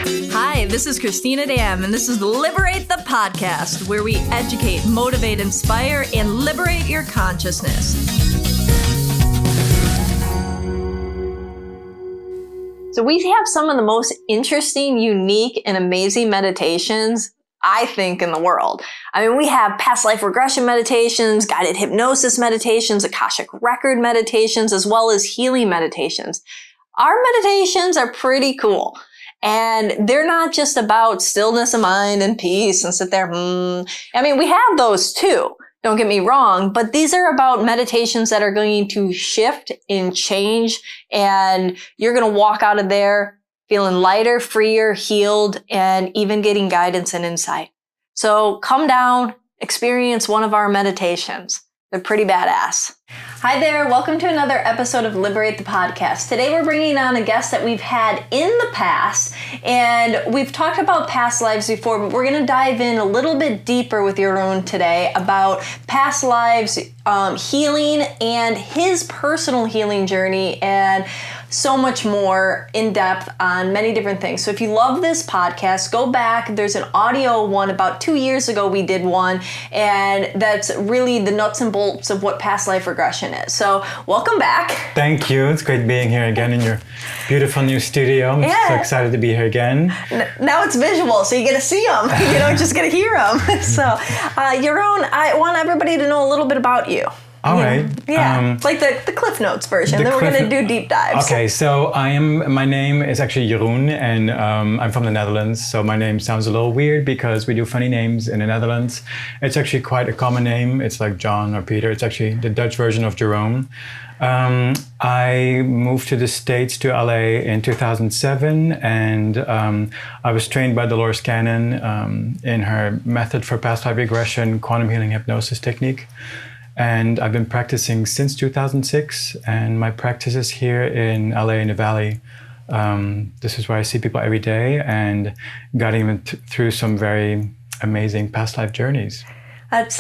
Hi, this is Cristina Dam, and this is Liberate the podcast, where we educate, motivate, inspire, and liberate your consciousness. So we have some of the most interesting, unique, and amazing meditations, I think, in the world. I mean, we have past life regression meditations, guided hypnosis meditations, Akashic record meditations, as well as healing meditations. Our meditations are pretty cool. And they're not just about stillness of mind and peace and sit there, I mean, we have those too. Don't get me wrong, but these are about meditations that are going to shift and change, and you're going to walk out of there feeling lighter, freer, healed, and even getting guidance and insight. So come down, experience one of our meditations. They're pretty badass. Hi there, welcome to another episode of Liberate the podcast. Today we're bringing on a guest that we've had in the past, and we've talked about past lives before, but we're going to dive in a little bit deeper with Jeroen today about past lives, healing, and his personal healing journey, and so much more in depth on many different things. So if you love this podcast, go back. There's an audio one about 2 years ago we did one, and that's really the nuts and bolts of what past life regression is. So welcome back. Thank you. It's great being here again in your beautiful new studio. I'm so excited to be here again. Now it's visual, so you get to see them. You don't just get to hear them. So Jeroen, I want everybody to know a little bit about you. All right. Yeah, like the Cliff Notes version. Then we're going to do deep dives. Okay, so my name is actually Jeroen, and I'm from the Netherlands. So my name sounds a little weird because we do funny names in the Netherlands. It's actually quite a common name. It's like John or Peter. It's actually the Dutch version of Jerome. I moved to the States, to LA in 2007, and I was trained by Dolores in her method for past life regression, quantum healing hypnosis technique. And I've been practicing since 2006, and my practice is here in LA in the Valley. This is where I see people every day and guiding them through some very amazing past life journeys. That's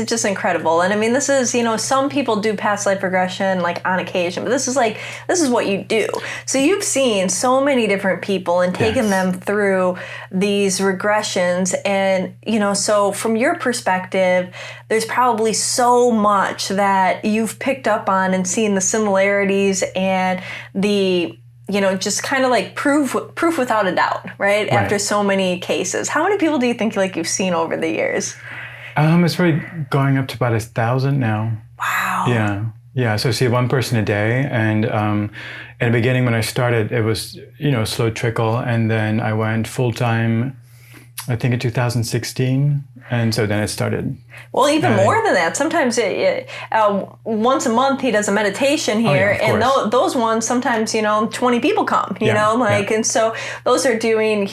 just incredible. And I mean, this is, some people do past life regression like on occasion, but this is what you do. So you've seen so many different people and taken them through these regressions. And, so from your perspective, there's probably so much that you've picked up on and seen the similarities and the just kind of like proof without a doubt, right? After so many cases. How many people do you think you've seen over the years? It's probably going up to about 1,000 now. Wow. Yeah. So I see one person a day, and in the beginning when I started, it was a slow trickle, and then I went full time, I think in 2016, and so then it started. Well, even more than that. Sometimes once a month he does a meditation here, and those ones sometimes 20 people come. And so those are doing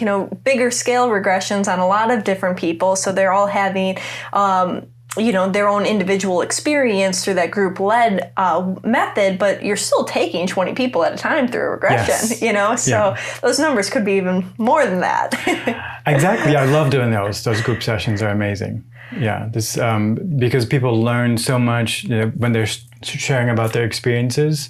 bigger scale regressions on a lot of different people. So they're all having their own individual experience through that group-led method, but you're still taking 20 people at a time through a regression, so those numbers could be even more than that. Exactly. I love doing those. Those group sessions are amazing. Yeah, this because people learn so much when they're sharing about their experiences.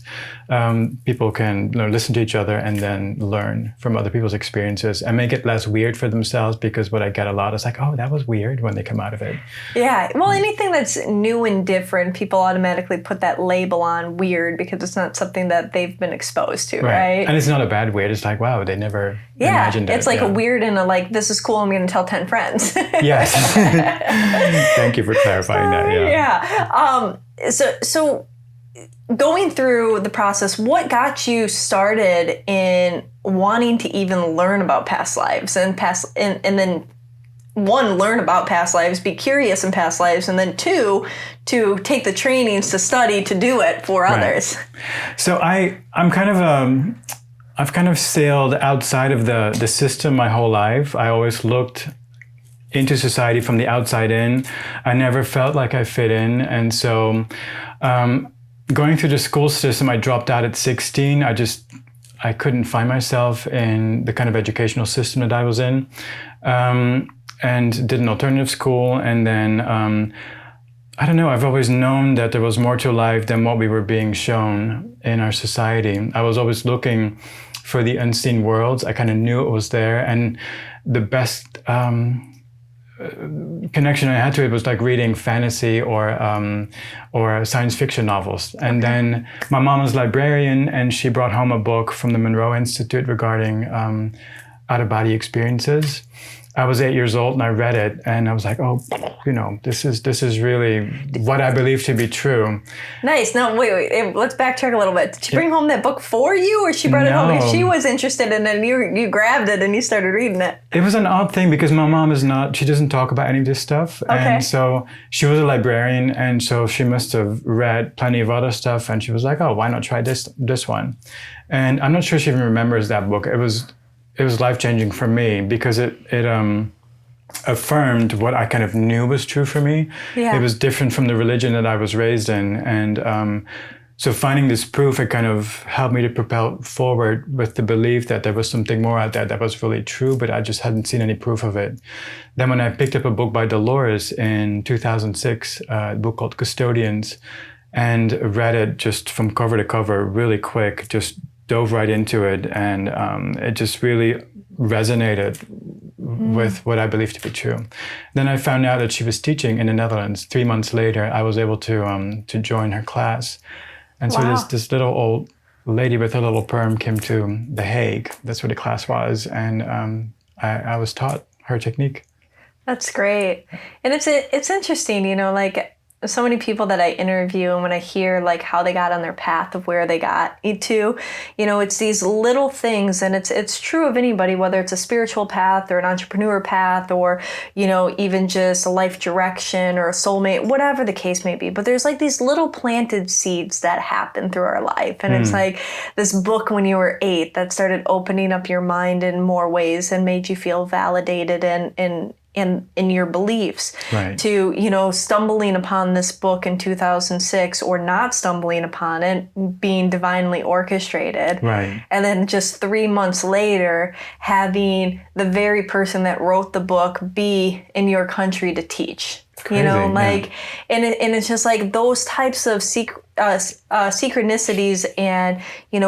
People can listen to each other and then learn from other people's experiences and make it less weird for themselves, because what I get a lot is like, oh, that was weird when they come out of it. Yeah. Well, anything that's new and different, people automatically put that label on weird because it's not something that they've been exposed to, right? And it's not a bad weird. It's like, wow, they never imagined it. It's like a weird and a like, this is cool, I'm going to tell 10 friends. Yes. Thank you for clarifying that. So going through the process, what got you started in wanting to even learn about past lives and then one, learn about past lives, be curious in past lives, and then two, to take the trainings to study to do it for others? So I've kind of sailed outside of the system my whole life. I always looked into society from the outside in. I never felt like I fit in. And so going through the school system, I dropped out at 16. I couldn't find myself in the kind of educational system that I was in, and did an alternative school. And then, I don't know, I've always known that there was more to life than what we were being shown in our society. I was always looking for the unseen worlds. I kind of knew it was there. And the best connection I had to it was like reading fantasy or science fiction novels. And then my mom was a librarian, and she brought home a book from the Monroe Institute regarding out-of-body experiences. I was 8 years old and I read it, and I was like, oh, this is really what I believe to be true. Nice. No, wait. Let's backtrack a little bit. Did she bring home that book for you, or she brought it home? She was interested in it, and you grabbed it and you started reading it. It was an odd thing because my mom she doesn't talk about any of this stuff. Okay. And so she was a librarian, and so she must have read plenty of other stuff, and she was like, oh, why not try this one? And I'm not sure she even remembers that book. It was life-changing for me because it affirmed what I kind of knew was true for me. Yeah. It was different from the religion that I was raised in. And so finding this proof, it kind of helped me to propel forward with the belief that there was something more out there that was really true, but I just hadn't seen any proof of it. Then when I picked up a book by Dolores in 2006, a book called Custodians, and read it just from cover to cover really quick, just dove right into it, and it just really resonated with what I believe to be true. Then I found out that she was teaching in the Netherlands. 3 months later, I was able to join her class, and so this little old lady with her little perm came to The Hague. That's where the class was, and I was taught her technique. That's great, and it's interesting, like. So many people that I interview, and when I hear like how they got on their path of where they got to, it's these little things, and it's true of anybody, whether it's a spiritual path or an entrepreneur path, or even just a life direction or a soulmate, whatever the case may be. But there's like these little planted seeds that happen through our life, and it's like this book when you were 8 that started opening up your mind in more ways and made you feel validated and in your beliefs, right. To, stumbling upon this book in 2006 or not stumbling upon it, being divinely orchestrated. Right. And then just 3 months later, having the very person that wrote the book be in your country to teach. Crazy, and it's just like those types of synchronicities, and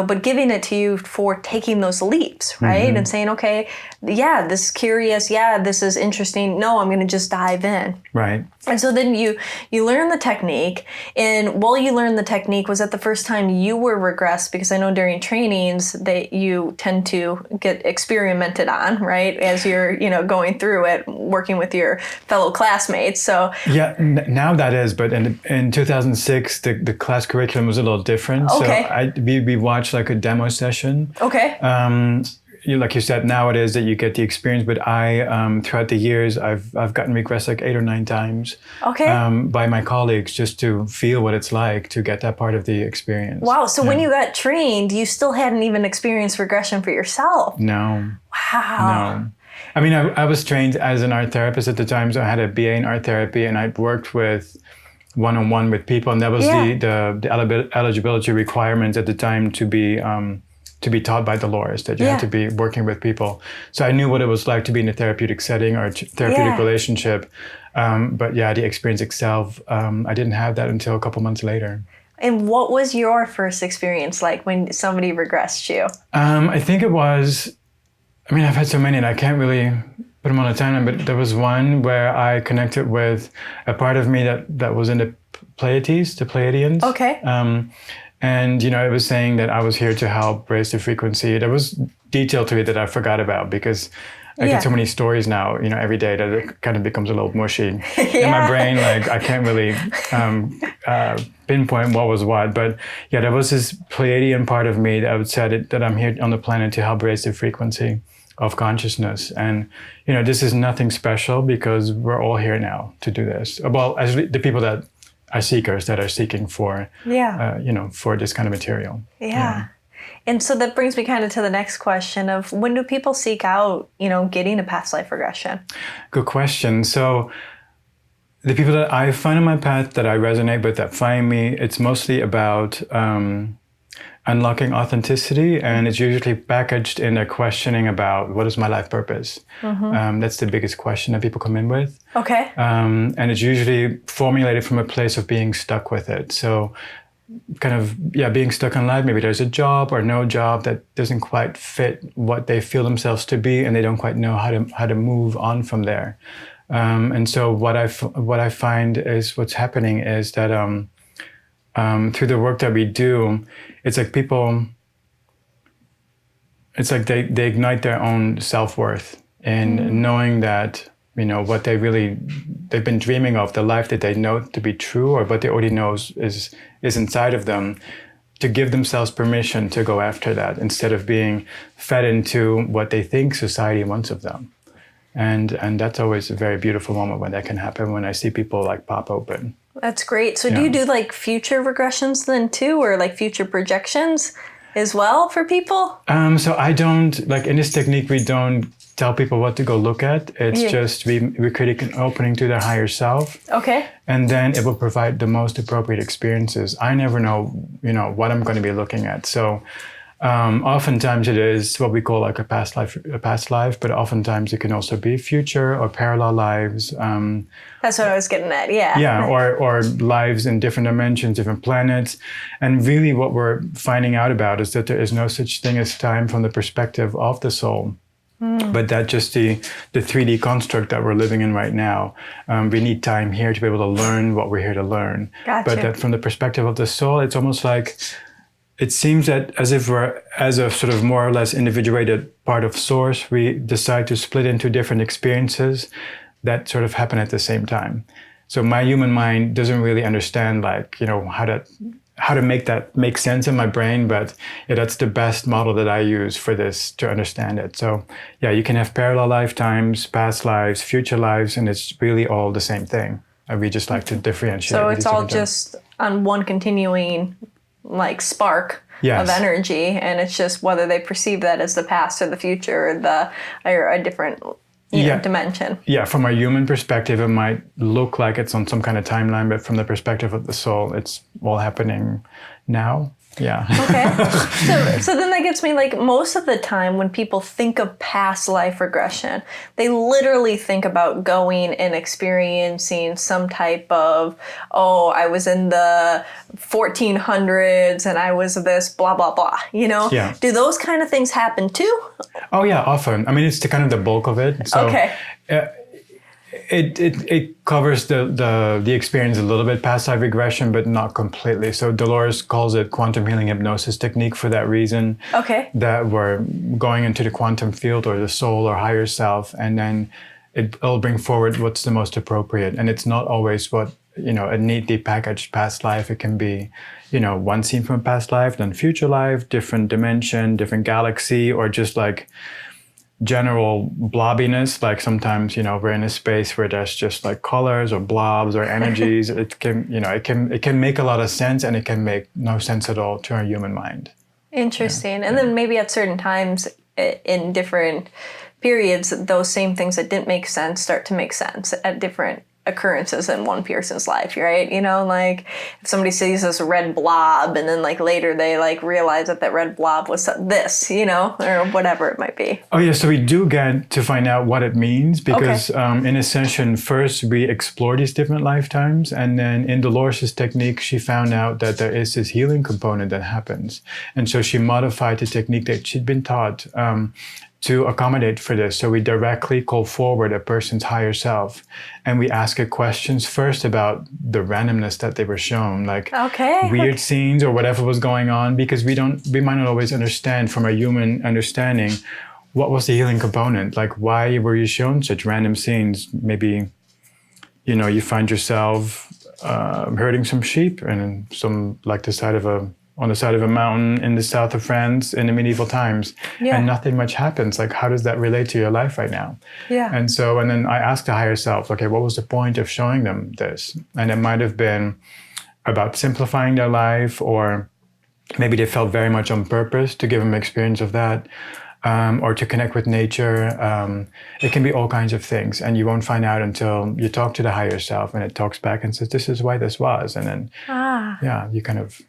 but giving it to you for taking those leaps, right? And saying, okay, yeah, this is curious, yeah, this is interesting, no, I'm going to just dive in, right? And so then you learn the technique, and while you learn the technique, was that the first time you were regressed? Because I know during trainings that you tend to get experimented on, right, as you're going through it, working with your fellow classmates. So yeah, now that is, but in 2006 the class curriculum was a little different. Okay. So we watched like a demo session. Okay. Like you said, now it is that you get the experience, but I throughout the years I've gotten regressed like 8 or 9 times. Okay. By my colleagues, just to feel what it's like to get that part of the experience. Wow. So when you got trained, you still hadn't even experienced regression for yourself. No. Wow. No. I mean, I was trained as an art therapist at the time, so I had a BA in art therapy, and I'd worked with one-on-one with people, and that was the eligibility requirement at the time to be taught by Dolores, that you had to be working with people. So I knew what it was like to be in a therapeutic setting or a therapeutic relationship. But yeah, the experience itself, I didn't have that until a couple months later. And what was your first experience like when somebody regressed you? I think it was, I've had so many and I can't really put them on a timeline, but there was one where I connected with a part of me that was in the Pleiades, the Pleiadians. Okay. And, it was saying that I was here to help raise the frequency. There was detail to it that I forgot about because I get so many stories now, every day that it kind of becomes a little mushy in my brain. Like I can't really pinpoint what was what. But yeah, there was this Pleiadian part of me that would say that I'm here on the planet to help raise the frequency of consciousness. And, this is nothing special because we're all here now to do this. Well, as the people that are seekers that are seeking for, for this kind of material. Yeah. And so that brings me kind of to the next question of when do people seek out, getting a past life regression? Good question. So the people that I find on my path that I resonate with, that find me, it's mostly about unlocking authenticity, and it's usually packaged in a questioning about what is my life purpose. That's the biggest question that people come in with. Okay. And it's usually formulated from a place of being stuck with it. So kind of being stuck in life. Maybe there's a job or no job that doesn't quite fit what they feel themselves to be, and they don't quite know how to move on from there. And so what I find is what's happening is that through the work that we do, it's like people. It's like they ignite their own self-worth in knowing that, you know, what they've been dreaming of, the life that they know to be true, or what they already know is inside of them, to give themselves permission to go after that instead of being fed into what they think society wants of them. And that's always a very beautiful moment when that can happen, when I see people like pop open. That's great. So do you do like future regressions then too, or like future projections as well for people? So I don't, like in this technique, we don't tell people what to go look at. It's just we create an opening to their higher self. Okay. And then it will provide the most appropriate experiences. I never know, you know, what I'm going to be looking at. So oftentimes it is what we call like a past life, but oftentimes it can also be future or parallel lives. That's what I was getting at, yeah. Yeah, or lives in different dimensions, different planets. And really what we're finding out about is that there is no such thing as time from the perspective of the soul. But that just the 3D construct that we're living in right now. We need time here to be able to learn what we're here to learn. Gotcha. But that from the perspective of the soul, it's almost like, it seems that as if we're, as a sort of more or less individuated part of source, we decide to split into different experiences that sort of happen at the same time. So my human mind doesn't really understand, like, you know, how to make that make sense in my brain, but that's the best model that I use for this to understand it. So yeah, you can have parallel lifetimes, past lives, future lives, and it's really all the same thing. And we just like to differentiate. So it's all just on one continuing like spark of energy, and it's just whether they perceive that as the past or the future or a different dimension. Yeah, from a human perspective, it might look like it's on some kind of timeline, but from the perspective of the soul, it's all happening now. Yeah. Okay. So then that gets me, like, most of the time when people think of past life regression, they literally think about going and experiencing some type of, I was in the 1400s and I was this blah, blah, blah, you know? Yeah. Do those kind of things happen too? Oh yeah, often. I mean, it's the kind of the bulk of it. So, It covers the experience a little bit, past life regression, but not completely. So Dolores calls it quantum healing hypnosis technique for that reason. Okay. That we're going into the quantum field or the soul or higher self, and then it'll bring forward what's the most appropriate. And it's not always what, you know, a neatly packaged past life. It can be, you know, one scene from a past life, then future life, different dimension, different galaxy, or just like general blobbiness. Like sometimes, you know, we're in a space where there's just like colors or blobs or energies. It can, you know, it can make a lot of sense, and it can make no sense at all to our human mind. Interesting. And then maybe at certain times in different periods, those same things that didn't make sense start to make sense at different occurrences in one person's life, right? You know, like if somebody sees this red blob and then like later they like realize that red blob was this, you know, or whatever it might be. Oh yeah, so we do get to find out what it means because in a session, first we explore these different lifetimes, and then in Dolores' technique, she found out that there is this healing component that happens. And so she modified the technique that she'd been taught to accommodate for this. So we directly call forward a person's higher self, and we ask it questions first about the randomness that they were shown, like weird scenes or whatever was going on, because we might not always understand from a human understanding what was the healing component, like why were you shown such random scenes? Maybe, you know, you find yourself herding some sheep and some on the side of a mountain in the south of France in the medieval times, and nothing much happens. Like, how does that relate to your life right now? Yeah. And then I asked the higher self, okay, what was the point of showing them this? And it might have been about simplifying their life, or maybe they felt very much on purpose to give them experience of that, or to connect with nature. It can be all kinds of things, and you won't find out until you talk to the higher self, and it talks back and says, this is why this was. And then, you kind of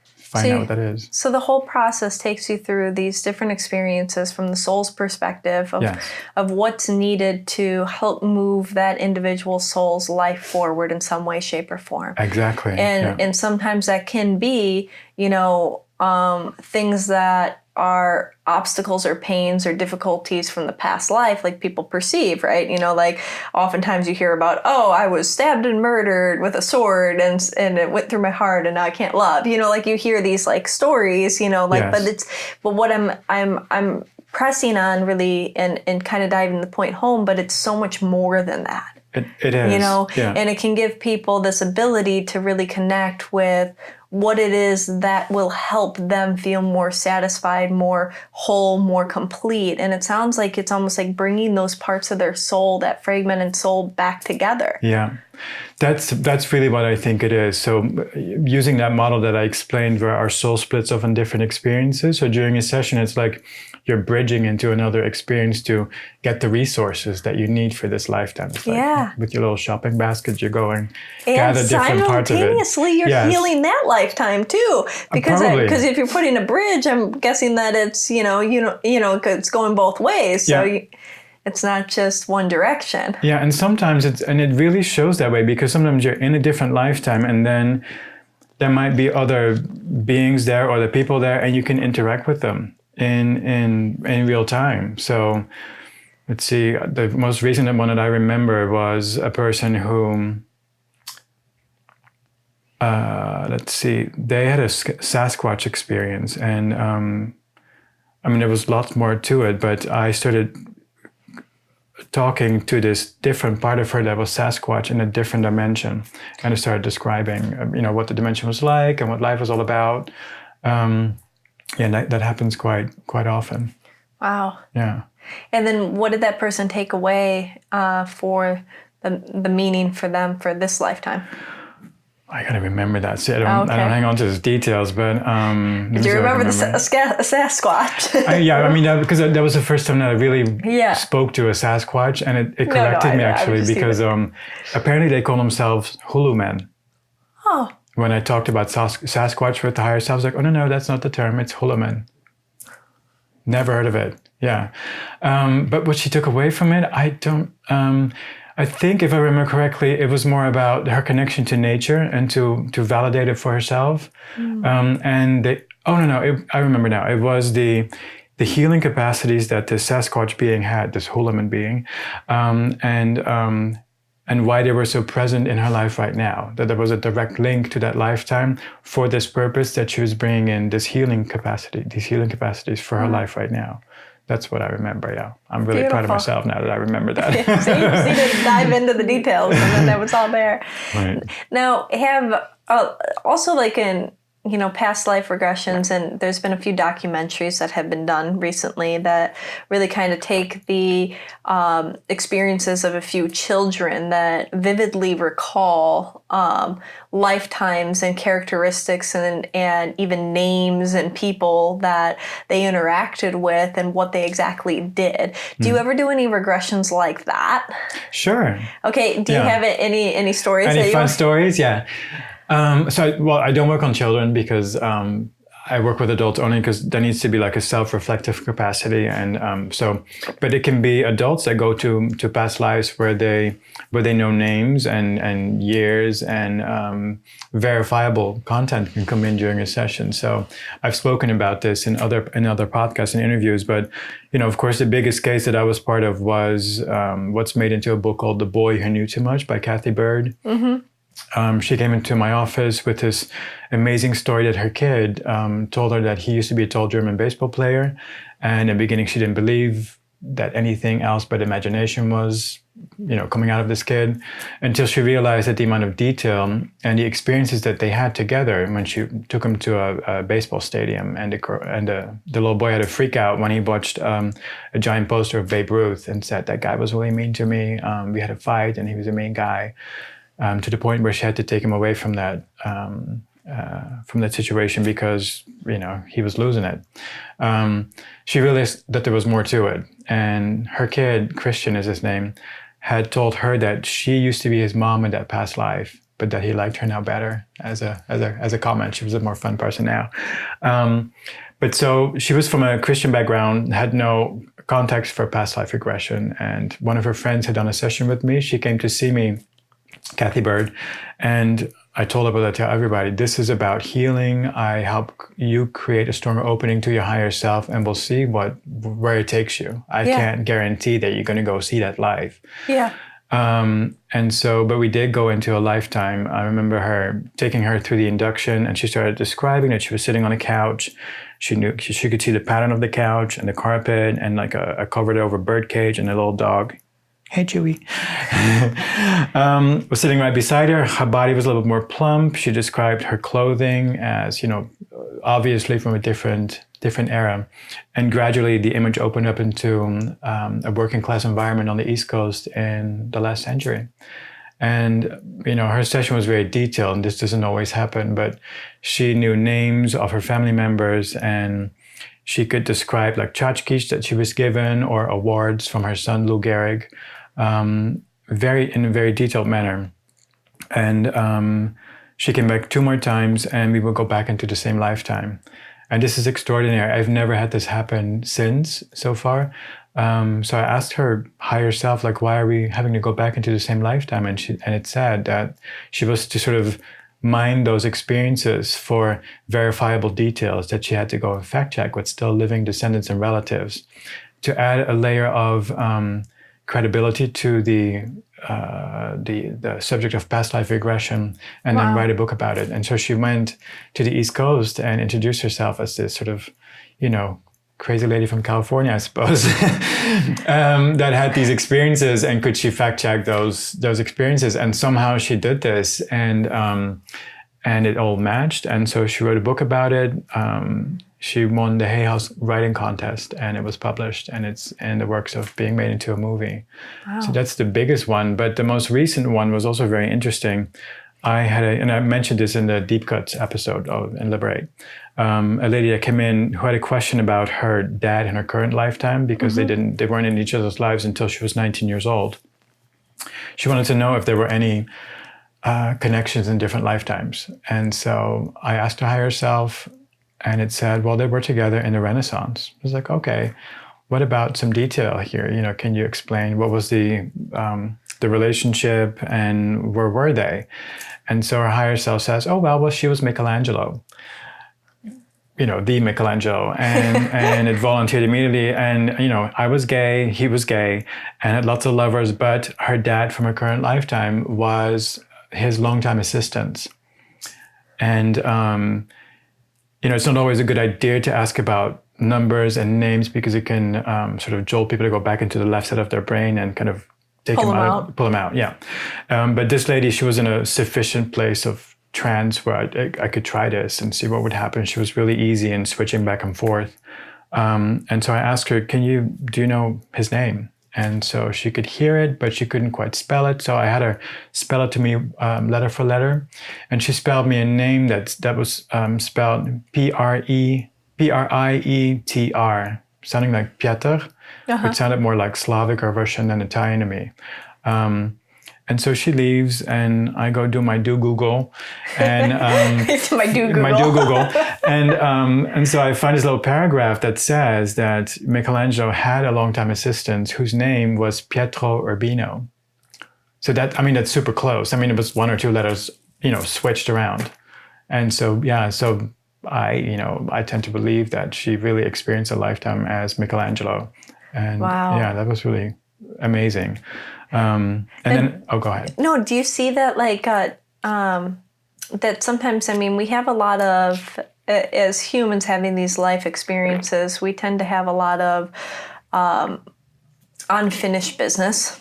find out what that is. So the whole process takes you through these different experiences from the soul's perspective of what's needed to help move that individual soul's life forward in some way, shape, or form. Exactly. And sometimes that can be, things that are obstacles or pains or difficulties from the past life, like people perceive, right? Like oftentimes you hear about, I was stabbed and murdered with a sword and it went through my heart and now I can't love. Like you hear these like stories, but what I'm pressing on really and kind of diving the point home, but it's so much more than that. It is. And it can give people this ability to really connect with what it is that will help them feel more satisfied, more whole, more complete. And it sounds like it's almost like bringing those parts of their soul, that fragmented soul, back together. Yeah, that's really what I think it is. So using that model that I explained where our soul splits off in different experiences. So during a session, it's like you're bridging into another experience to get the resources that you need for this lifetime. It's like with your little shopping basket, you're going gather different parts of it. And simultaneously, you're healing that lifetime too. Because if you're putting a bridge, I'm guessing that it's, it's going both ways. So it's not just one direction. Yeah, and sometimes it really shows that way because sometimes you're in a different lifetime and then there might be other beings there or the people there and you can interact with them in real time. So let's see, the most recent one that I remember was a person who, they had a Sasquatch experience and there was lots more to it, but I started talking to this different part of her that was Sasquatch in a different dimension. And I started describing, what the dimension was like and what life was all about. That happens quite often. Wow. Yeah. And then what did that person take away for the meaning for them for this lifetime? I gotta remember that. See, I don't hang on to the details, but did you remember the Sasquatch? Because that was the first time that I really spoke to a Sasquatch, and it corrected me actually because apparently they call themselves Hulu men. Oh. When I talked about Sasquatch with the higher self, I was like, oh no, that's not the term. It's Hulu men. Never heard of it. Yeah, but what she took away from it, I don't. I think, if I remember correctly, it was more about her connection to nature and to validate it for herself. I remember now. It was the healing capacities that the Sasquatch being had, this Hulaman being, and why they were so present in her life right now. That there was a direct link to that lifetime for this purpose that she was bringing in these healing capacities for her life right now. That's what I remember, yeah. I'm really proud of myself now that I remember that. So you need to dive into the details and then that was all there. Right. Now, have also like in, past life regressions, and there's been a few documentaries that have been done recently that really kind of take the experiences of a few children that vividly recall lifetimes and characteristics and even names and people that they interacted with and what they exactly did. Do you ever do any regressions like that? Sure. Okay. Do you have any stories? Any fun stories? Yeah. I don't work on children because I work with adults only because there needs to be like a self-reflective capacity, but it can be adults that go to past lives where they know names and years and verifiable content can come in during a session. So I've spoken about this in other podcasts and interviews, but of course the biggest case that I was part of was what's made into a book called The Boy Who Knew Too Much by Kathy Bird. Mm-hmm. She came into my office with this amazing story that her kid told her that he used to be a tall German baseball player. And in the beginning, she didn't believe that anything else but imagination was, coming out of this kid, until she realized that the amount of detail and the experiences that they had together when she took him to a baseball stadium. And the little boy had a freak out when he watched a giant poster of Babe Ruth and said, that guy was really mean to me. We had a fight and he was a mean guy. To the point where she had to take him away from that situation because he was losing it. She realized that there was more to it, and her kid, Christian is his name, had told her that she used to be his mom in that past life, but that he liked her now better as a comment. She was a more fun person now. But so she was from a Christian background, had no context for past life regression. And one of her friends had done a session with me. She came to see me, Kathy Bird, and I told her to tell everybody, this is about healing. I help you create a stronger opening to your higher self, and we'll see where it takes you. I can't guarantee that you're going to go see that live. Yeah. But we did go into a lifetime. I remember taking her through the induction, and she started describing that she was sitting on a couch. She knew she could see the pattern of the couch and the carpet and like a covered over bird cage and a little dog. Hey, Chewy. Was sitting right beside her. Her body was a little bit more plump. She described her clothing as, obviously from a different era. And gradually the image opened up into a working class environment on the East Coast in the last century. And, her session was very detailed, and this doesn't always happen, but she knew names of her family members, and she could describe like tchotchkes that she was given or awards from her son, Lou Gehrig, in a very detailed manner. And she came back 2 more times, and we will go back into the same lifetime. And this is extraordinary. I've never had this happen since so far. So I asked her higher self, like, why are we having to go back into the same lifetime? And it said that she was to sort of mine those experiences for verifiable details that she had to go and fact check with still living descendants and relatives to add a layer of credibility to the subject of past life regression, and then write a book about it. And so she went to the East Coast and introduced herself as this sort of, crazy lady from California, I suppose, that had these experiences, and could she fact check those experiences? And somehow she did this, and it all matched. And so she wrote a book about it. She won the Hay House writing contest, and it was published, and it's in the works of being made into a movie. Wow. So that's the biggest one. But the most recent one was also very interesting. And I mentioned this in the Deep Cuts episode in Liberate, a lady that came in who had a question about her dad in her current lifetime, because they weren't in each other's lives until she was 19 years old. She wanted to know if there were any connections in different lifetimes. And so I asked her higher self, and it said, well, they were together in the Renaissance. I was like, okay, what about some detail here? Can you explain what was the relationship, and where were they? And so her higher self says, oh, well, she was Michelangelo. The Michelangelo, and it volunteered immediately. And, I was gay, he was gay, and had lots of lovers, but her dad from her current lifetime was his longtime assistant. And, it's not always a good idea to ask about numbers and names, because it can sort of jolt people to go back into the left side of their brain and kind of pull them out. Yeah. But this lady, she was in a sufficient place of trance where I could try this and see what would happen. She was really easy in switching back and forth. And so I asked her, do you know his name? And so she could hear it, but she couldn't quite spell it. So I had her spell it to me letter for letter. And she spelled me a name that was spelled P-R-I-E-T-R, sounding like Piotr, which sounded more like Slavic or Russian than Italian to me. And so she leaves, and I go do my Google, and my Google, and so I find this little paragraph that says that Michelangelo had a longtime assistant whose name was Pietro Urbino. So that's super close. It was 1 or 2 letters, switched around, and so I tend to believe that she really experienced a lifetime as Michelangelo, and that was really amazing. And then go ahead. No, do you see that that sometimes, we have a lot of, as humans having these life experiences, we tend to have a lot of unfinished business,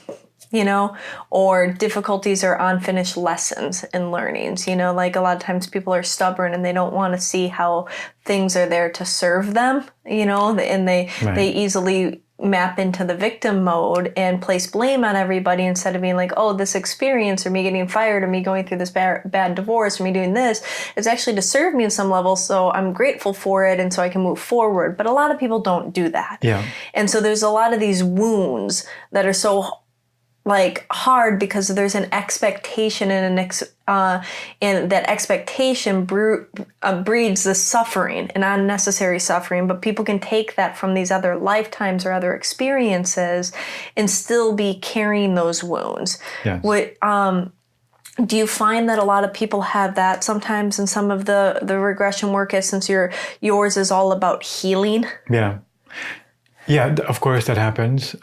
or difficulties or unfinished lessons and learnings, a lot of times people are stubborn and they don't want to see how things are there to serve them, and they easily map into the victim mode and place blame on everybody instead of being like, oh, this experience, or me getting fired, or me going through this bad divorce, or me doing this is actually to serve me in some level, so I'm grateful for it and so I can move forward. But a lot of people don't do that. Yeah. And so there's a lot of these wounds that are so like hard because there's an expectation and and that expectation breeds the suffering and unnecessary suffering. But people can take that from these other lifetimes or other experiences and still be carrying those wounds. Yes. Do you find that a lot of people have that sometimes in some of the regression work, since yours is all about healing? Yeah. Yeah, of course that happens.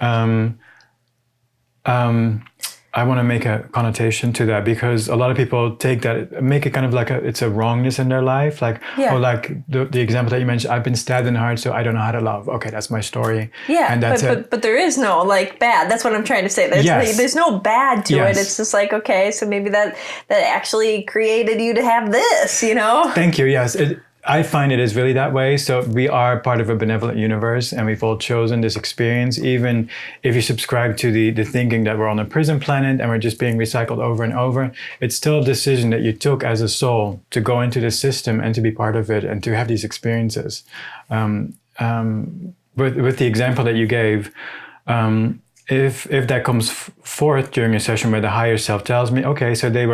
I want to make a connotation to that because a lot of people take that, make it kind of like it's a wrongness in their life. Like, yeah. Or like the example that you mentioned, I've been stabbed in the heart, so I don't know how to love. Okay, that's my story. Yeah, and that's but there is no like bad. That's what I'm trying to say. There's no bad to it. It's just like, okay, so maybe that actually created you to have this, you know? Thank you, yes. I find it is really that way. So we are part of a benevolent universe and we've all chosen this experience. Even if you subscribe to the thinking that we're on a prison planet and we're just being recycled over and over, it's still a decision that you took as a soul to go into the system and to be part of it and to have these experiences. With the example that you gave, if that comes forth during a session where the higher self tells me, okay, so they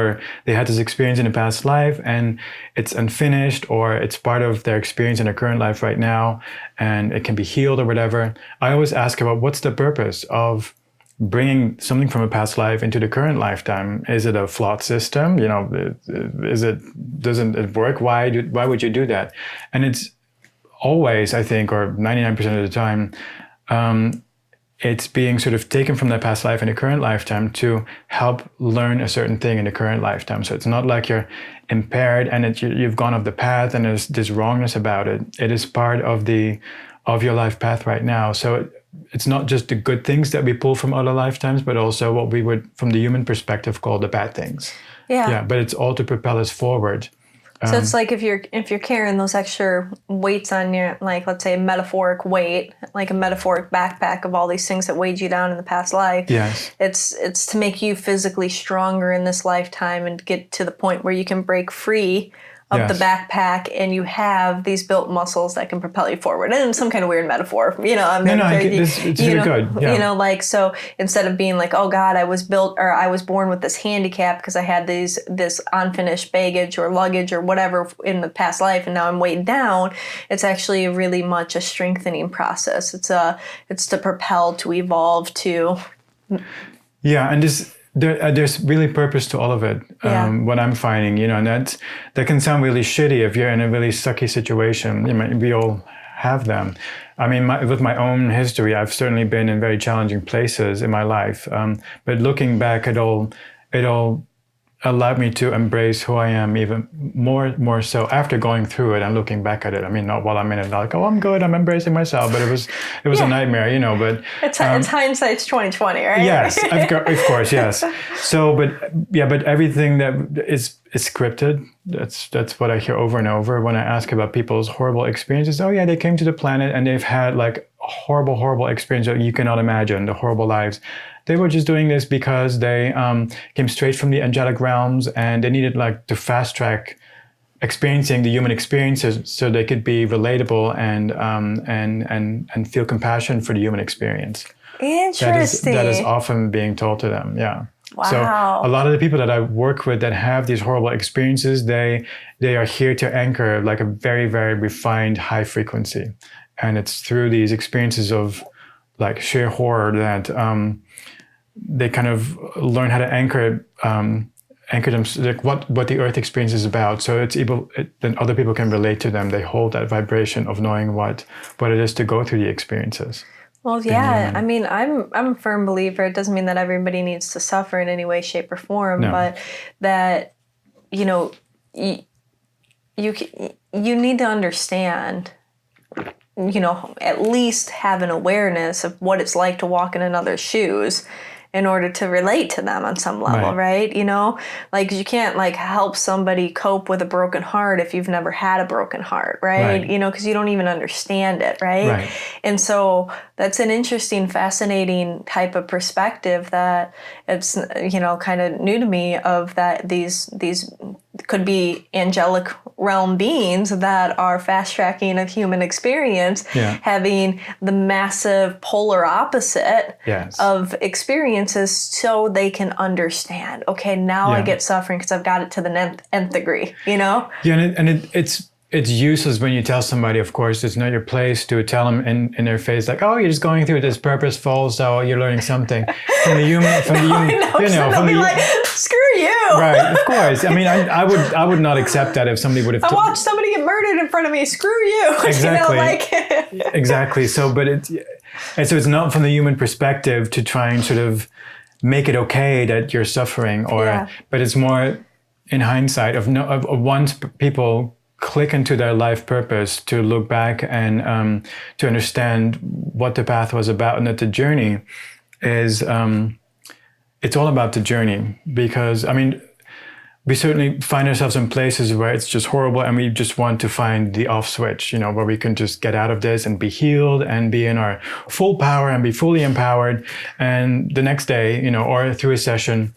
had this experience in a past life and it's unfinished, or it's part of their experience in their current life right now and it can be healed or whatever, I always ask about what's the purpose of bringing something from a past life into the current lifetime. Is it a flawed system? You know, doesn't it work? Why would you do that? And it's always, I think, or 99% of the time, it's being sort of taken from that past life in the current lifetime to help learn a certain thing in the current lifetime. So it's not like you're impaired and you've gone off the path and there's this wrongness about it. It is part of your life path right now. So it's not just the good things that we pull from other lifetimes, but also what we would, from the human perspective, call the bad things. Yeah. But it's all to propel us forward. So it's like if you're carrying those extra weights on your, like, let's say a metaphoric weight, like a metaphoric backpack of all these things that weighed you down in the past life. Yes. It's to make you physically stronger in this lifetime and get to the point where you can break free of the backpack and you have these built muscles that can propel you forward. And some kind of weird metaphor, you know. I mean, it's really good. Yeah. You know, like, so instead of being like, oh God, I was born with this handicap because I had this unfinished baggage or luggage or whatever in the past life, and now I'm weighed down. It's actually really much a strengthening process. It's to propel, to evolve, to. Yeah, and there's really purpose to all of it. What I'm finding, you know, and that can sound really shitty if you're in a really sucky situation. You know, we all have them. I mean, with my own history, I've certainly been in very challenging places in my life. But looking back, it all allowed me to embrace who I am even more so after going through it and looking back at it. I mean, not while I'm in it, like, oh, I'm good, I'm embracing myself, but it was a nightmare, you know. But it's hindsight's 20/20, right? Yes, of course, yes. So, but everything that is scripted. That's what I hear over and over when I ask about people's horrible experiences. Oh yeah, they came to the planet and they've had like horrible experience that you cannot imagine, the horrible lives. They were just doing this because they came straight from the angelic realms and they needed like to fast track experiencing the human experiences so they could be relatable and feel compassion for the human experience. Interesting. That is often being told to them. Yeah. Wow. So a lot of the people that I work with that have these horrible experiences, they are here to anchor like a very, very refined high frequency. And it's through these experiences of like sheer horror that they kind of learn how to anchor them, like what the earth experience is about. So then other people can relate to them. They hold that vibration of knowing what it is to go through the experiences. Well, yeah. I mean, I'm a firm believer. It doesn't mean that everybody needs to suffer in any way, shape, or form, but that, you know, you need to understand, you know, at least have an awareness of what it's like to walk in another's shoes in order to relate to them on some level, right? You know, like you can't like help somebody cope with a broken heart if you've never had a broken heart, right? You know, because you don't even understand it, right? And so That's an interesting, fascinating type of perspective that it's, kind of new to me, of that these could be angelic realm beings that are fast tracking a human experience, having the massive polar opposite of experiences so they can understand, okay, now I get suffering because I've got it to the nth degree, Yeah, and it's useless when you tell somebody, of course, it's not your place to tell them in their face, like, oh, you're just going through this purposeful, so you're learning something. From the human, like, screw you. Right, of course. I mean, I would not accept that if somebody would have. I watched somebody get murdered in front of me. Screw you. Exactly. Exactly. So, so it's not from the human perspective to try and sort of make it okay that you're suffering, but it's more in hindsight of once people click into their life purpose, to look back and to understand what the path was about, and that the journey is, it's all about the journey. Because, I mean, we certainly find ourselves in places where it's just horrible and we just want to find the off switch, where we can just get out of this and be healed and be in our full power and be fully empowered. And the next day, or through a session,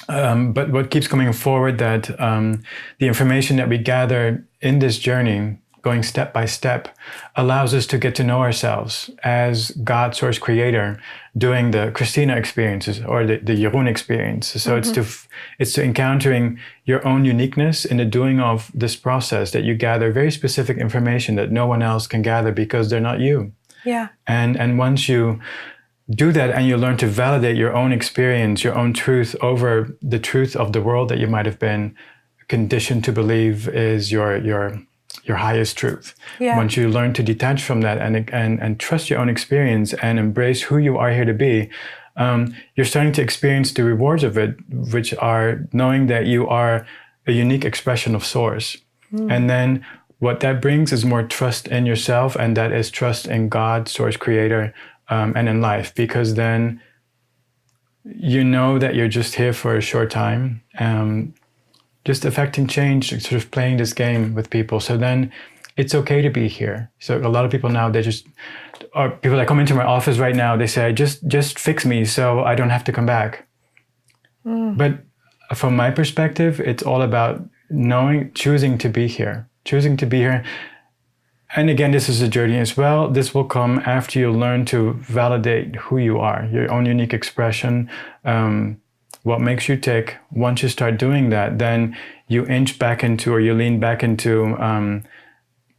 but what keeps coming forward, that the information that we gather in this journey, going step by step, allows us to get to know ourselves as God, source, creator, doing the Cristina experiences or the Jeroen experience. So it's to encountering your own uniqueness in the doing of this process, that you gather very specific information that no one else can gather because they're not you. Yeah. And once you do that and you learn to validate your own experience, your own truth over the truth of the world that you might have been conditioned to believe is your highest truth. Yeah. Once you learn to detach from that and trust your own experience and embrace who you are here to be, you're starting to experience the rewards of it, which are knowing that you are a unique expression of source. And then what that brings is more trust in yourself, and that is trust in God, source, creator, and in life, because then you know that you're just here for a short time, just affecting change, sort of playing this game with people. So then it's okay to be here. So a lot of people now, people that come into my office right now, they say, just fix me so I don't have to come back. But from my perspective, it's all about choosing to be here. And again, this is a journey as well. This will come after you learn to validate who you are, your own unique expression, what makes you tick. Once you start doing that, then you inch back into, or you lean back into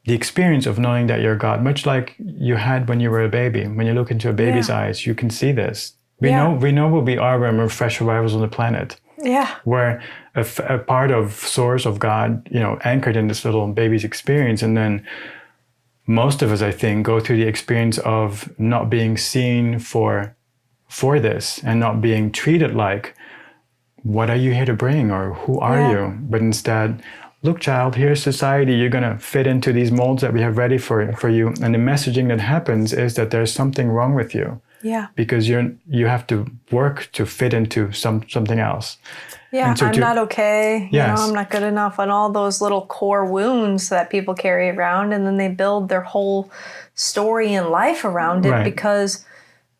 the experience of knowing that you're God, much like you had when you were a baby. When you look into a baby's eyes, you can see this. We know what we are when we're fresh arrivals on the planet. Yeah. We're a part of source of God, anchored in this little baby's experience. And then most of us, I think, go through the experience of not being seen for this, and not being treated like, what are you here to bring, or who are you? But instead, look, child, here's society. You're going to fit into these molds that we have ready for you. And the messaging that happens is that there's something wrong with you. Yeah. Because you have to work to fit into something else. Yeah, so I'm not okay. Yes. I'm not good enough, and all those little core wounds that people carry around, and then they build their whole story and life around it, because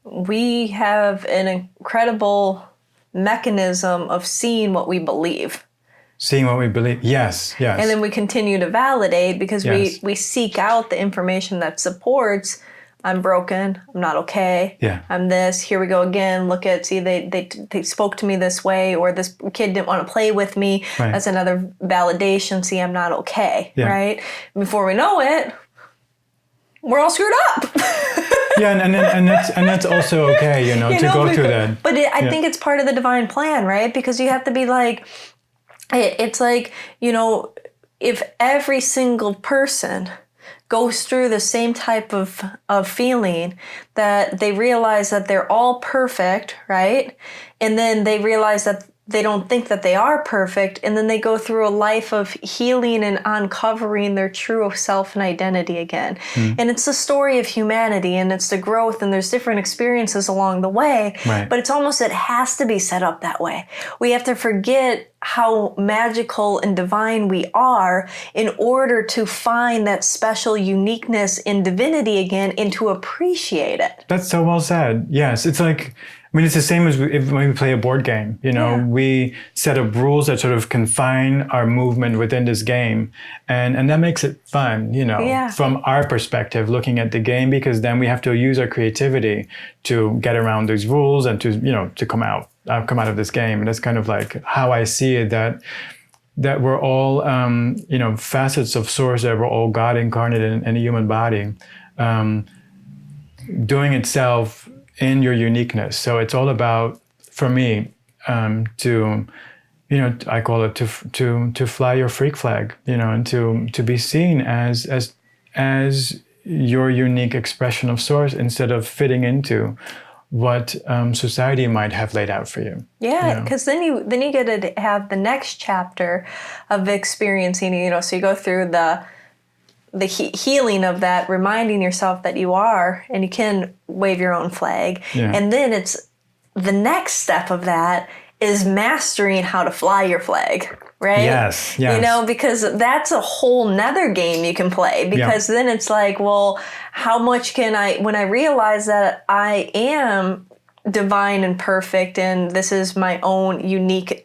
we have an incredible mechanism of seeing what we believe. Yes. And then we continue to validate, because we seek out the information that supports, I'm broken, I'm not okay, I'm this, here we go again, look at, see, they spoke to me this way, or this kid didn't want to play with me. That's another validation, see, I'm not okay, right? Before we know it, we're all screwed up. and that's also okay, to go through that. But I think it's part of the divine plan, right? Because you have to be like, it's like, if every single person goes through the same type of feeling, that they realize that they're all perfect, right? And then they realize that they don't think that they are perfect, and then they go through a life of healing and uncovering their true self and identity again. And it's the story of humanity, and it's the growth, and there's different experiences along the way, Right. but it's almost, it has to be set up that way. We have to forget how magical and divine we are in order to find that special uniqueness in divinity again and to appreciate it. That's so well said. Yes, it's like, I mean, it's the same as when we play a board game. You know, we set up rules that sort of confine our movement within this game, and that makes it fun. You know, from our perspective, looking at the game, because then we have to use our creativity to get around those rules and to come out of this game. And that's kind of like how I see it. That we're all facets of Source. That we're all God incarnate in a human body, doing itself in your uniqueness. So it's all about, for me, I call it to fly your freak flag, and to be seen as your unique expression of Source, instead of fitting into what society might have laid out for you. Yeah, because then you get to have the next chapter of experiencing, so you go through the healing of that, reminding yourself that you are, and you can wave your own flag. Yeah. And then it's the next step of that is mastering how to fly your flag, right? Yes. Because that's a whole nother game you can play, because then it's like, well, how much can when I realize that I am divine and perfect, and this is my own unique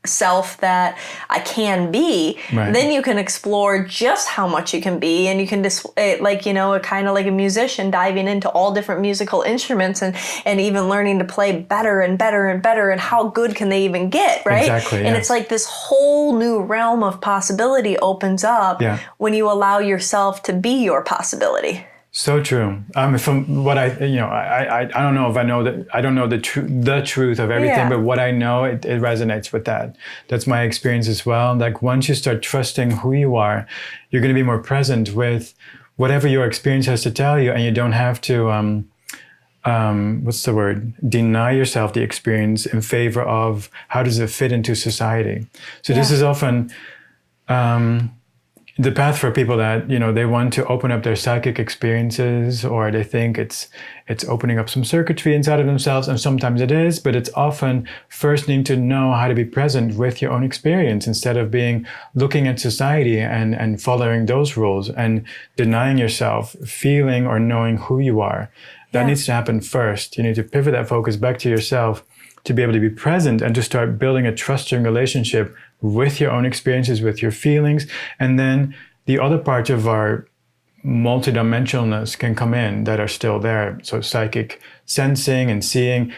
self that I can be, then you can explore just how much you can be, and you can just kind of like a musician diving into all different musical instruments and even learning to play better and better and better, and how good can they even get, right? Exactly. And it's like this whole new realm of possibility opens up when you allow yourself to be your possibility. So true. From what I don't know if I know that, I don't know the truth of everything, but what I know, it resonates with that. That's my experience as well. Like, once you start trusting who you are, you're going to be more present with whatever your experience has to tell you, and you don't have to, deny yourself the experience in favor of how does it fit into society. So this is often, the path for people that, they want to open up their psychic experiences, or they think it's opening up some circuitry inside of themselves, and sometimes it is, but it's often first needing to know how to be present with your own experience, instead of looking at society and following those rules and denying yourself feeling or knowing who you are. That needs to happen first. You need to pivot that focus back to yourself to be able to be present and to start building a trusting relationship with your own experiences, with your feelings. And then the other parts of our multidimensionalness can come in that are still there. So psychic sensing and seeing,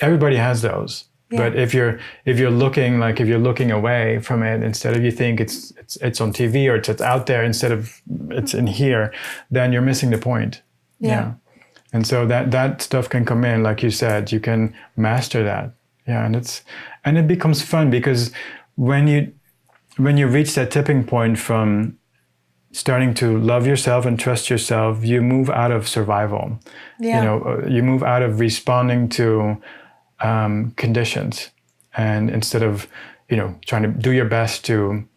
everybody has those. But if you're looking away from it, instead of you think it's on TV, or it's out there instead of it's in here, then you're missing the point. And so that stuff can come in, like you said, you can master that. And it becomes fun, because when you reach that tipping point from starting to love yourself and trust yourself, you move out of survival. You move out of responding to conditions, and instead of trying to do your best to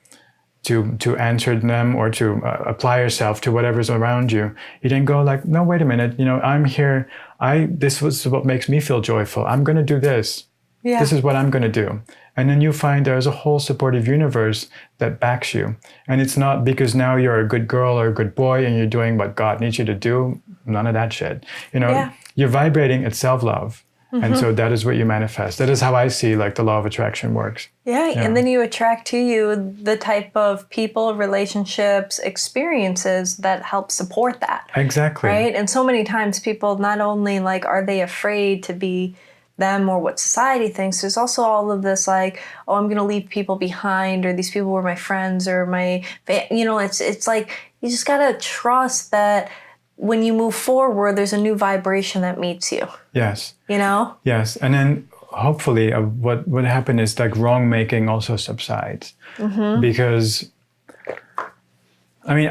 answer them, or to apply yourself to whatever's around you, you then go like, no, wait a minute, I'm here. This was what makes me feel joyful. I'm going to do this. This is what I'm going to do. And then you find there's a whole supportive universe that backs you. And it's not because now you're a good girl or a good boy and you're doing what God needs you to do. None of that shit. You're vibrating at self-love. Mm-hmm. And so that is what you manifest. That is how I see like the law of attraction works. And then you attract to you the type of people, relationships, experiences that help support that. Exactly. Right? And so many times people, not only like are they afraid to be them or what society thinks, there's also all of this like, oh, I'm going to leave people behind, or these people were my friends or my, it's like, you just got to trust that when you move forward, there's a new vibration that meets you. Yes. Yes. And then hopefully what would happen is like wrong making also subsides. Mm-hmm. Because, I mean,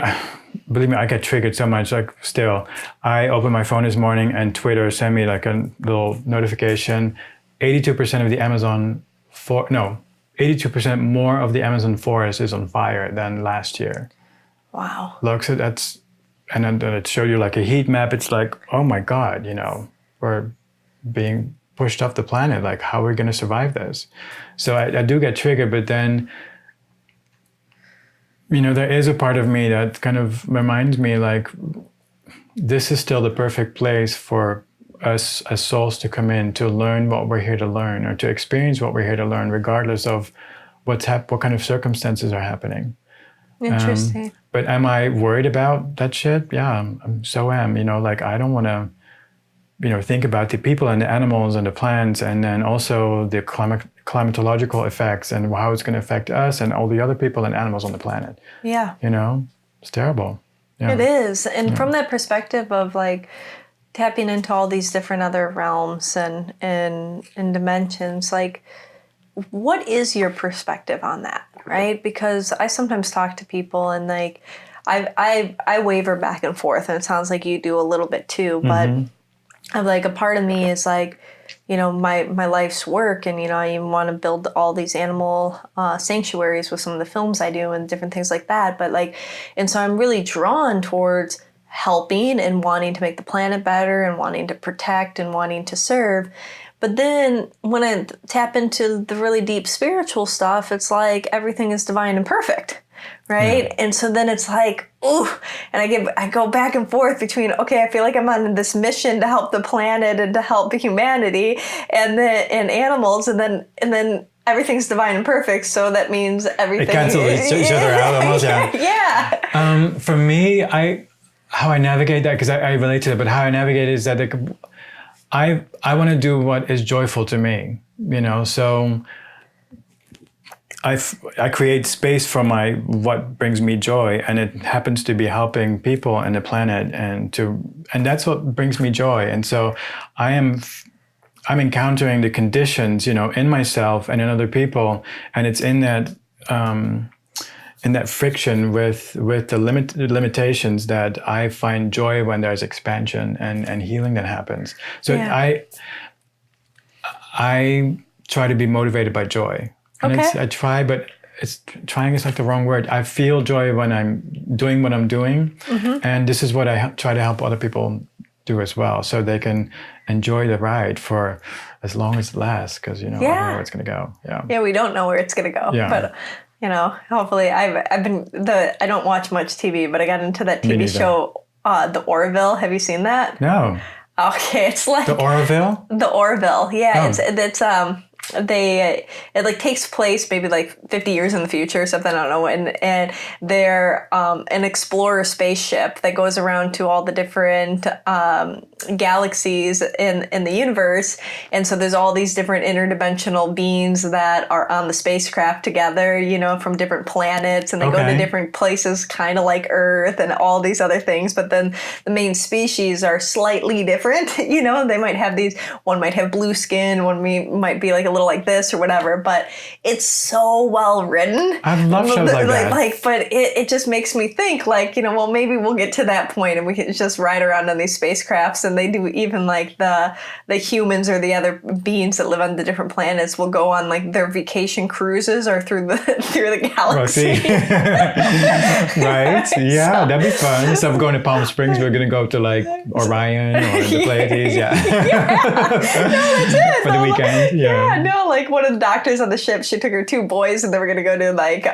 believe me, I get triggered so much. Like still, I opened my phone this morning and Twitter sent me like a little notification. 82% of the Amazon 82% more of the Amazon forest is on fire than last year. Wow. Look, so that's, and then it showed you like a heat map. It's like, oh my God, you know, we're being pushed off the planet. Like, how are we going to survive this? So I do get triggered, but then, you know, there is a part of me that kind of reminds me like, this is still the perfect place for us as souls to come in to learn what we're here to learn, or to experience what we're here to learn, regardless of what kind of circumstances are happening. Interesting. But am I worried about that shit? Yeah, so am. You know, like I don't want to, you know, think about the people and the animals and the plants, and then also the climatological effects and how it's going to affect us and all the other people and animals on the planet. Yeah. You know, it's terrible. Yeah. It is. And from that perspective of like tapping into all these different other realms and dimensions, like what is your perspective on that, right? Because I sometimes talk to people and like I waver back and forth, and it sounds like you do a little bit too, but I'm like, a part of me is like, you know, my life's work, and, you know, I even want to build all these animal sanctuaries with some of the films I do and different things like that. But like, and so I'm really drawn towards helping and wanting to make the planet better and wanting to protect and wanting to serve. But then when I tap into the really deep spiritual stuff, it's like everything is divine and perfect. Right. Yeah. And so then it's like, ooh, and I go back and forth between, okay, I feel like I'm on this mission to help the planet and to help humanity and animals. And then everything's divine and perfect. So that means everything. It cancels each other out almost. Yeah. Yeah. For me, how I navigate that, because I relate to it, but how I navigate it is that I want to do what is joyful to me, you know, so I create space for what brings me joy, and it happens to be helping people and the planet, and that's what brings me joy. And so I'm encountering the conditions, you know, in myself and in other people, and it's in that friction with the limitations that I find joy when there's expansion and healing that happens. So yeah. I try to be motivated by joy. And I try, but trying is like the wrong word. I feel joy when I'm doing what I'm doing. And this is what I try to help other people do as well, so they can enjoy the ride for as long as it lasts, because, you know, I don't know where it's going to go. Yeah, we don't know where it's going to go. Yeah. But, you know, hopefully I don't watch much TV, but I got into that TV show, the Orval. Have you seen that? No. Okay, it's like... The Orval? The Orval, yeah. Oh. It like takes place maybe like 50 years in the future or something, I don't know, and they're an explorer spaceship that goes around to all the different galaxies in the universe, and so there's all these different interdimensional beings that are on the spacecraft together, you know, from different planets, and they go to different places kind of like Earth and all these other things, but then the main species are slightly different, you know, they might have one might have blue skin, one might be like a little like this or whatever, but it's so well written. I love shows like that. But it just makes me think, like, you know, well, maybe we'll get to that point and we can just ride around on these spacecrafts, and they do even like the humans or the other beings that live on the different planets will go on like their vacation cruises or through the galaxy. Right? Yeah, that'd be fun. Instead of going to Palm Springs, we're gonna go to like Orion or the Pleiades. Yeah. No, that's it. For the weekend. Yeah. No, like one of the doctors on the ship, she took her 2 boys and they were going to go to like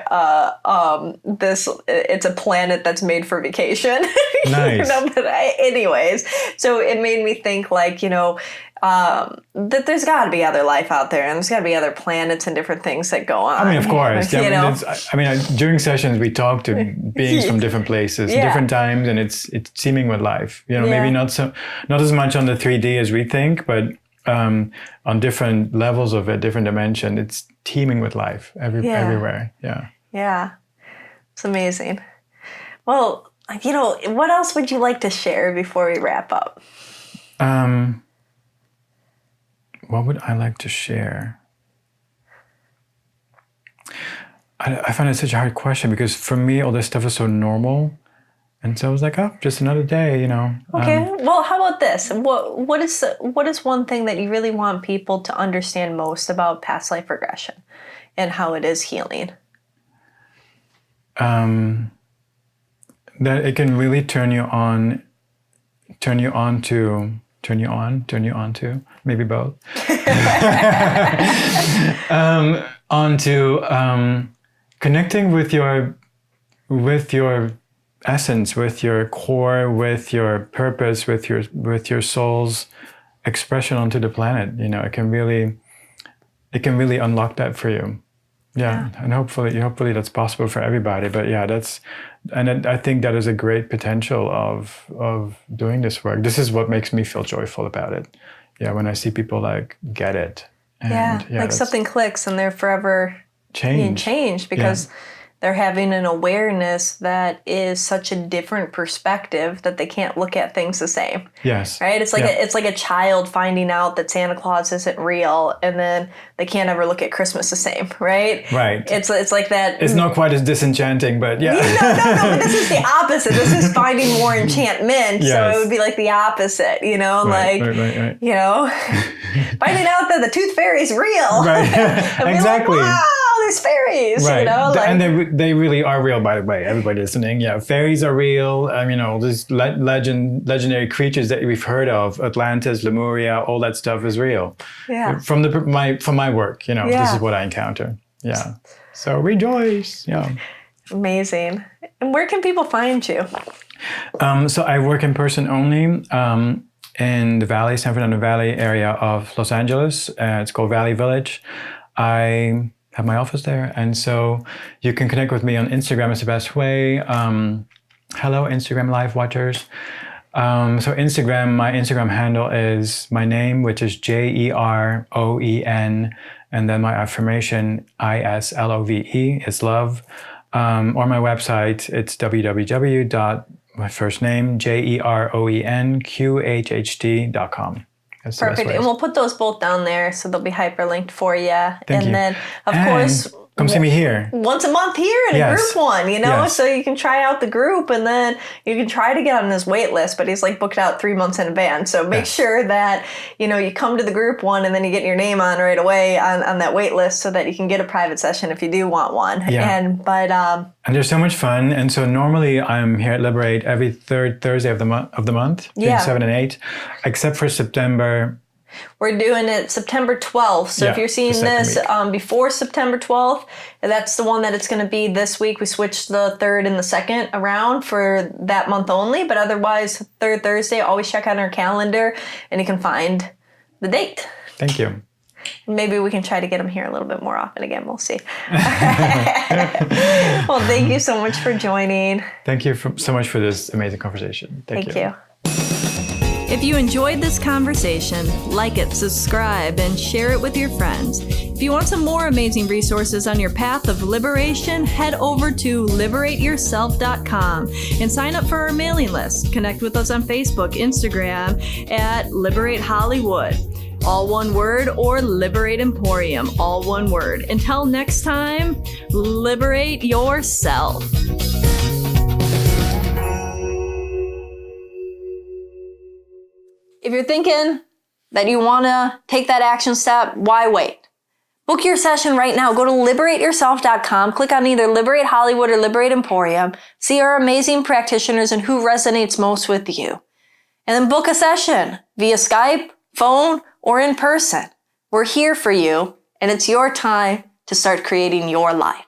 it's a planet that's made for vacation. Nice. You know, but anyways, so it made me think, like, you know, that there's got to be other life out there, and there's got to be other planets and different things that go on. I mean, of course. You know? During sessions we talk to beings from different places, different times, and it's teeming with life. You know, maybe not as much on the 3D as we think, but on different levels of it, different dimension, it's teeming with life everywhere. Yeah. Yeah. It's amazing. Well, you know, what else would you like to share before we wrap up? What would I like to share? I find it such a hard question, because for me, all this stuff is so normal. And so I was like, oh, just another day, you know. Okay. Well, how about this? What is one thing that you really want people to understand most about past life regression and how it is healing? That it can really turn you on to maybe both. Onto connecting with your essence, with your core, with your purpose, with your soul's expression onto the planet. You know, it can really unlock that for you. Yeah. And hopefully that's possible for everybody. But yeah, I think that is a great potential of doing this work. This is what makes me feel joyful about it. Yeah, when I see people like get it. And, like something clicks and they're forever being changed because they're having an awareness that is such a different perspective that they can't look at things the same. Yes. Right? It's like a child finding out that Santa Claus isn't real and then they can't ever look at Christmas the same, right? Right. It's like that. It's not quite as disenchanting, but yeah. No, but this is the opposite. This is finding more enchantment. Yes. So it would be like the opposite, you know, right. You know, finding out that the tooth fairy is real. Right. Exactly. Like, wow, there's fairies, right. You know? And they really are real, by the way, everybody listening. Yeah, fairies are real. You know, these legendary creatures that we've heard of, Atlantis, Lemuria, all that stuff is real. Yeah. From my work, you know, this is what I encounter. Yeah. So rejoice. Yeah. Amazing. And where can people find you? So I work in person only in the Valley, San Fernando Valley area of Los Angeles. It's called Valley Village. I have my office there. And so you can connect with me on Instagram is the best way. Hello, Instagram Live Watchers. So Instagram, my Instagram handle is my name, which is Jeroen, and then my affirmation, ISLOVE, is love. Or my website, it's my first name, JeroenQHHT.com. That's perfect. And we'll put those both down there so they'll be hyperlinked for you. Thank you. Then, of course, come see me here. Once a month here in a group one, you know? Yes. So you can try out the group and then you can try to get on his wait list, but he's like booked out 3 months in advance. So make sure that, you know, you come to the group one and then you get your name on right away on that wait list so that you can get a private session if you do want one. Yeah. And they're so much fun. And so normally I'm here at Liberate every third Thursday of the month, between 7 and 8, except for September. We're doing it September 12th. So if you're seeing this before September 12th, that's the one that it's going to be this week. We switched the 3rd and the 2nd around for that month only. But otherwise, 3rd Thursday, always check out our calendar and you can find the date. Thank you. Maybe we can try to get them here a little bit more often again. We'll see. Well, thank you so much for joining. Thank you so much for this amazing conversation. Thank you. If you enjoyed this conversation, like it, subscribe, and share it with your friends. If you want some more amazing resources on your path of liberation, head over to liberateyourself.com and sign up for our mailing list. Connect with us on Facebook, Instagram at Liberate Hollywood, all one word, or Liberate Emporium, all one word. Until next time, liberate yourself. If you're thinking that you want to take that action step, why wait? Book your session right now. Go to liberateyourself.com, click on either Liberate Hollywood or Liberate Emporium, see our amazing practitioners and who resonates most with you. And then book a session via Skype, phone, or in person. We're here for you, and it's your time to start creating your life.